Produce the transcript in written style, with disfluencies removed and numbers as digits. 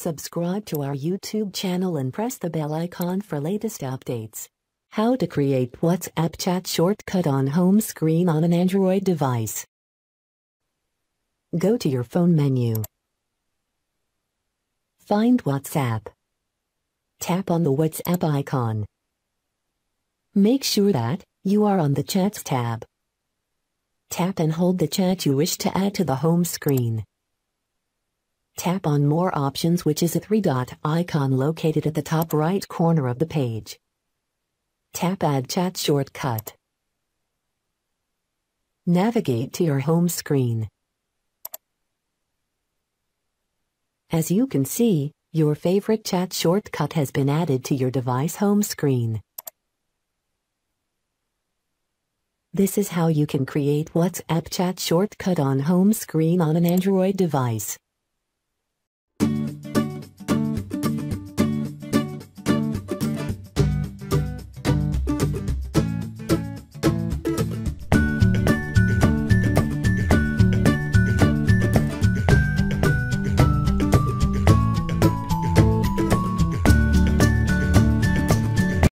Subscribe to our YouTube channel and press the bell icon for latest updates. How to create WhatsApp chat shortcut on home screen on an Android device. Go to your phone menu. Find WhatsApp. Tap on the WhatsApp icon. Make sure that you are on the Chats tab. Tap and hold the chat you wish to add to the home screen. Tap on More Options, which is a three-dot icon located at the top right corner of the page. Tap Add Chat Shortcut. Navigate to your home screen. As you can see, your favorite chat shortcut has been added to your device home screen. This is how you can create WhatsApp chat shortcut on home screen on an Android device.